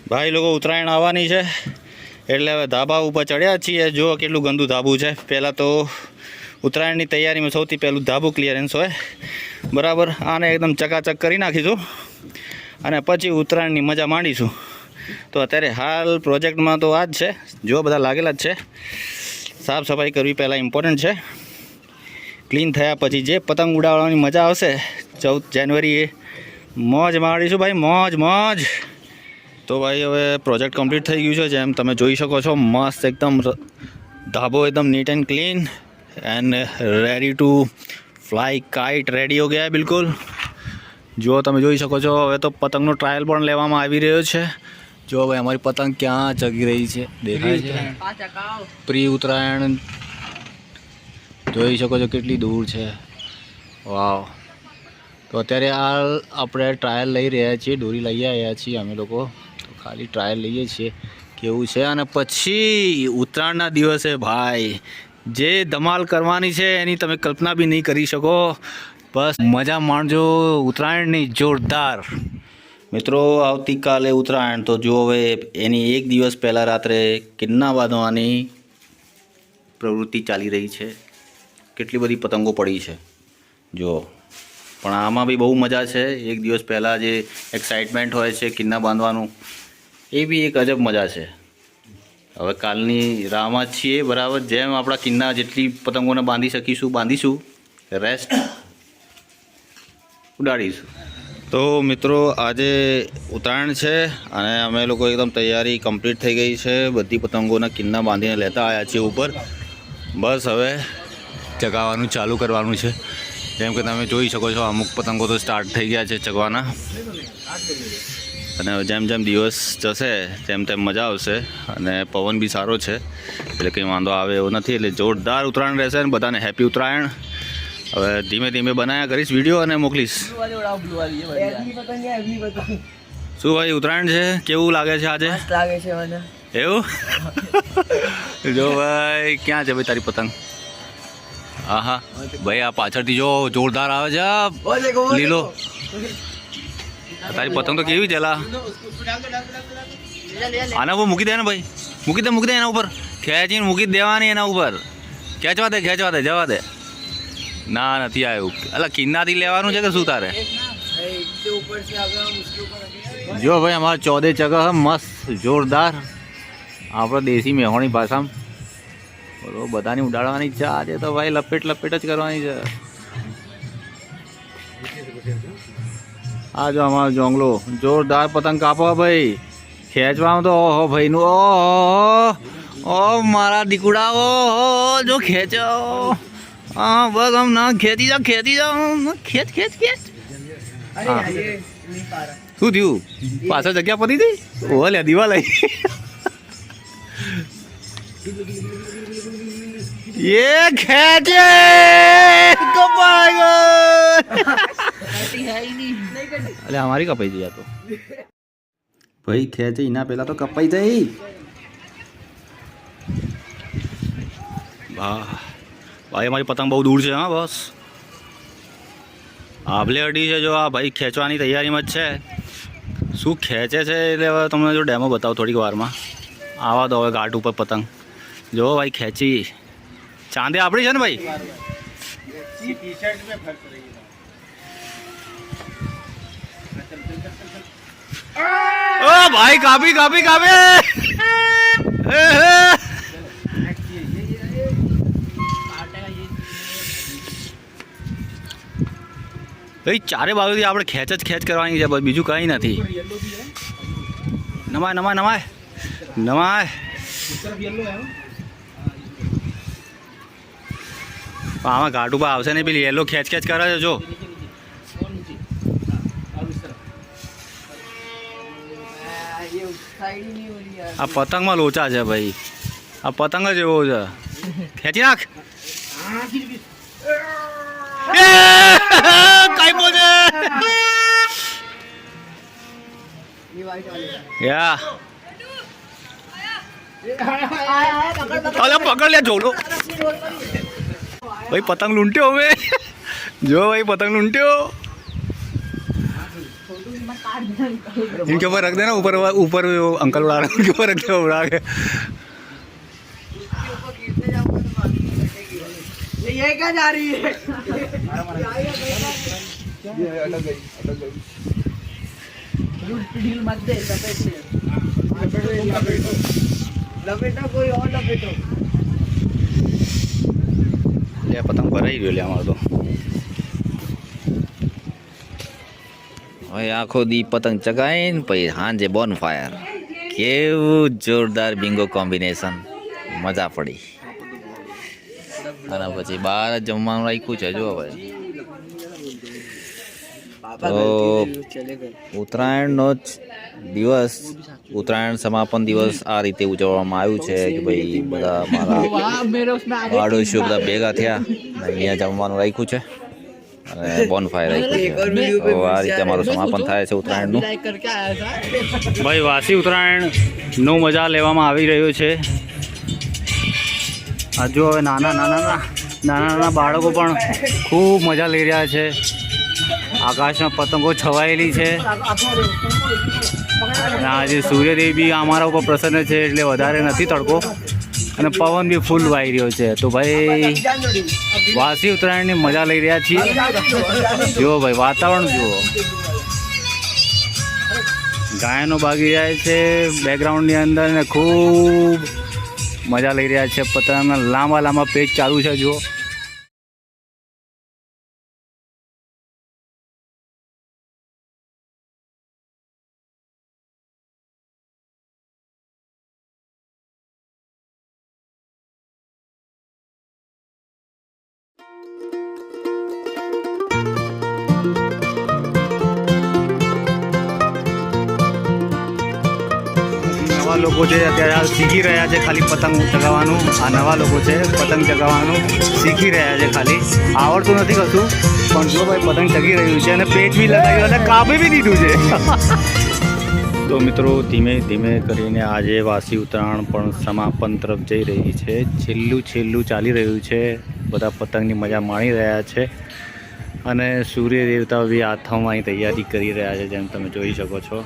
ભાઈ લોકો ઉત્તરાયણ આવવાની છે એટલે હવે ધાબા ઉપર ચડ્યા છીએ। જો કેટલું ગંદુ ધાબું છે। પહેલાં તો ઉત્તરાયણની તૈયારીમાં સૌથી પહેલું ધાબું ક્લિયરન્સ હોય બરાબર। આને એકદમ ચકાચક કરી નાખીશું અને પછી ઉત્તરાયણની મજા માંડીશું। તો અત્યારે હાલ પ્રોજેક્ટમાં તો આ જ છે, જો બધા લાગેલા જ છે। સાફ સફાઈ કરવી પહેલાં ઇમ્પોર્ટન્ટ છે। ક્લીન થયા પછી જે પતંગ ઉડાવવાની મજા આવશે 14 જાન્યુઆરીએ મોજ માણીશું ભાઈ, મોજ મોજ। તો ભાઈ હવે પ્રોજેક્ટ કમ્પ્લીટ થઈ ગયું છે, જેમ તમે જોઈ શકો છો। મસ્ત એકદમ ધાબો એકદમ neat and clean and ready to fly kite ready હો ગયા બિલકુલ। જો તમે જોઈ શકો છો હવે તો પતંગનો ટ્રાયલ પણ લેવામાં આવી રહ્યો છે। જો ભાઈ અમારી પતંગ ક્યાં ચગી રહી છે, દેખાય છે? પ્રી ઉત્તરાયણ જોઈ શકો છો કેટલી દૂર છે, વાવ। તો અત્યારે હાલ આપણે ટ્રાયલ લઈ રહ્યા છીએ, દોરી લઈ આવ્યા છીએ અમે લોકો। તો ખાલી ટ્રાયલ લઈએ છીએ કેવું છે, અને પછી ઉત્તરાયણના દિવસે ભાઈ જે ધમાલ કરવાની છે એની તમે કલ્પના બી નહીં કરી શકો। બસ મજા માણજો ઉત્તરાયણની જોરદાર। મિત્રો આવતીકાલે ઉત્તરાયણ, તો જો હવે એની એક દિવસ પહેલાં રાત્રે કિન્ના બાંધવાની પ્રવૃત્તિ ચાલી રહી છે। કેટલી બધી પતંગો પડી છે જો, પણ આમાં બી બહુ મજા છે। એક દિવસ પહેલાં જે એક્સાઇટમેન્ટ હોય છે કિન્ના બાંધવાનું, એ બી એક અજબ મજા છે। હવે કાલની રાહમાં જ છીએ બરાબર। જેમ આપણા કિન્ના જેટલી પતંગોને બાંધી શકીશું બાંધીશું, રેસ્ટ ઉડાડીશું। તો મિત્રો આજે ઉત્તરાયણ છે અને અમે લોકો એકદમ તૈયારી કમ્પ્લીટ થઈ ગઈ છે। બધી પતંગોના કિન્ના બાંધીને લેતા આવ્યા છીએ ઉપર। બસ હવે ચગાવવાનું ચાલુ કરવાનું છે। જેમ કે તમે જોઈ શકો છો અમુક પતંગો તો સ્ટાર્ટ થઈ ગયા છે ચગવાના, અને જેમ જેમ દિવસ જશે તેમ તેમ મજા આવશે। અને પવન બી સારો છે એટલે કંઈ વાંધો આવે એવો નથી। એટલે જોરદાર ઉત્તરાયણ રહેશે અને બધાને હેપી ઉત્તરાયણ। હવે ધીમે ધીમે બનાવ્યા કરીશ વિડીયો અને મોકલીશ। શું ભાઈ ઉત્તરાયણ છે, કેવું લાગે છે આજે? લાગે છે મને એવું? જો ભાઈ ક્યાં છે ભાઈ તારી પતંગ? હા હા ભાઈ આ પાછળથી જો જોરદાર આવે છે લીલો। તારી પતંગ તો કેવી છે લા? આના ઉપર મૂકી દે ને ભાઈ, મૂકી દે એના ઉપર, ખેંચીને મૂકી દેવાની એના ઉપર। ખેંચવા દે જવા દે। ના નથી આવ્યું, એટલે કિન્નાથી લેવાનું છે કે શું તારે? જો ભાઈ અમારે 14 ચગા મસ્ત જોરદાર, આપણે દેશી મેહોણી ભાષામાં બરોબર। બધાની ઉડાડવાની ઈચ્છા છે તો ભાઈ લપેટ જ કરવાની છે। આ જો અમારો જોંગલો જોરદાર પતંગ કાપો ભાઈ। ખેંચવાનું તો ઓહો ભાઈનું, ઓહો મારા દીકુડા, ઓહો જો ખેંચો। હા બસ આમ ના ખેંચી જાઓ ખેંચ। શું થયું? પાછળ જગ્યા પડી ગઈ? ઓહ લે દીવા લઈ ये खेचे कपाई अरे हमारी कपाई थी या तो भाई खेचे इना पहला तो कपाई थी। वाह भाई हमारी पतंग बहुत दूर से। हाँ बस आभले अड़ी है जो आ भाई खेचवानी तैयारी में है। शू खेचे છે એટલે હવે તમને જો ડેમો બતાવો થોડીક વારમાં। આવા દો હવે ઘાટ ઉપર પતંગ જો ભાઈ ખેંચી। चांदे આપણી છે ને ભાઈ? ओ भाई काफी भाई चारे बाजूથી આપણે ખેંચ જ ખેંચ કરવાની છે, બીજું કંઈ નથી। નમાય આમાં ઘાટ ઉપર આવશે ને પેલી યેલો ખેંચ કરે છે જો। આ પતંગમાં લોચા છે ભાઈ, આ પતંગ જ એવો છે। ખેંચી નાખ કઈ બોલે યા પકડ લે જોડો भाई पतंग लूंट्यो हमें जो भाई पतंग लूंट्यो इनके ऊपर रख देना, ऊपर ऊपर वो अंकल उड़ा रहे हैं, उनके ऊपर रख दे, उड़ा के। ये क्या जा रही है? ढील मत दे, लपेटो कोई और लपेटो। લે પતંગ ભરાઈ ગયો લે અમારો તો હવે આખો દી પતંગ ચગાવીને પછી સાંજે બોન ફાયર કેવું જોરદાર બિંગો કોમ્બિનેશન મજા પડી અને પછી બહાર જ જમવાનું રાખ્યું છે જો હવે તો ઉત્તરાયણનો જ દિવસ ઉત્તરાયણ સમાપન દિવસ આ રીતે ઉજવવામાં આવ્યું છે કે ભાઈ બધા મારા પાડોશીઓ બધા ભેગા થયા અહીંયા જમવાનું રાખ્યું છે અને બોનફાયર રાખ્યું છે તો આ રીતે અમારું સમાપન થાય છે ઉત્તરાયણનું ભાઈ વાસી ઉત્તરાયણનો મજા લેવામાં આવી રહ્યો છે હજુ હવે નાના બાળકો પણ ખૂબ મજા લઈ રહ્યા છે આકાશમાં પતંગો છવાયેલી છે અને આજે સૂર્યદેવ બી અમારા ઉપર પ્રસન્ન છે એટલે વધારે નથી તડકો અને પવન બી ફૂલ વાઈ રહ્યો છે તો ભાઈ વાસી ઉત્તરાયણની મજા લઈ રહ્યા છીએ જુઓ ભાઈ વાતાવરણ જુઓ ગાયનો ભાગી જાય છે બેકગ્રાઉન્ડની અંદર ને ખૂબ મજા લઈ રહ્યા છે પતંગના લાંબા પેચ ચાલુ છે જુઓ નવા લોકો છે અત્યારે હાલ શીખી રહ્યા છે ખાલી પતંગ ચગાવવાનું આ નવા લોકો છે પતંગ ચગાવવાનું શીખી રહ્યા છે ખાલી આવડતું નથી કશું પણ જો ભાઈ પતંગ ચગી રહ્યું છે અને પેચ બી લગાવ્યું અને કાપી બી દીધું છે તો મિત્રો ધીમે ધીમે કરીને આજે વાસી ઉત્તરાયણ પણ સમાપન તરફ જઈ રહી છે છેલ્લું ચાલી રહ્યું છે બધા પતંગની મજા માણી રહ્યા છે અને સૂર્ય દેવતા બી આથમવાની તૈયારી કરી રહ્યા છે જેમ તમે જોઈ શકો છો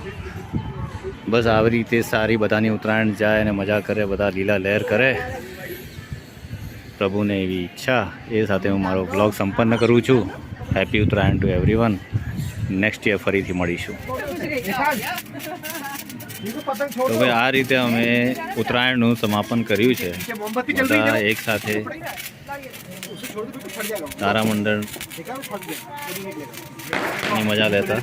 બસ આવી રીતે સારી બધાની ઉત્તરાયણ જાય અને મજા કરે બધા લીલા લહેર કરે પ્રભુને એવી ઈચ્છા એ સાથે હું મારો બ્લોગ સંપન્ન કરું છું happy Uttarayan to everyone next year ફરીથી મળીશું તો ભાઈ આ રીતે અમે ઉત્તરાયણનું સમાપન કર્યું છે બધા એક સાથે તારામંડળની મજા લેતા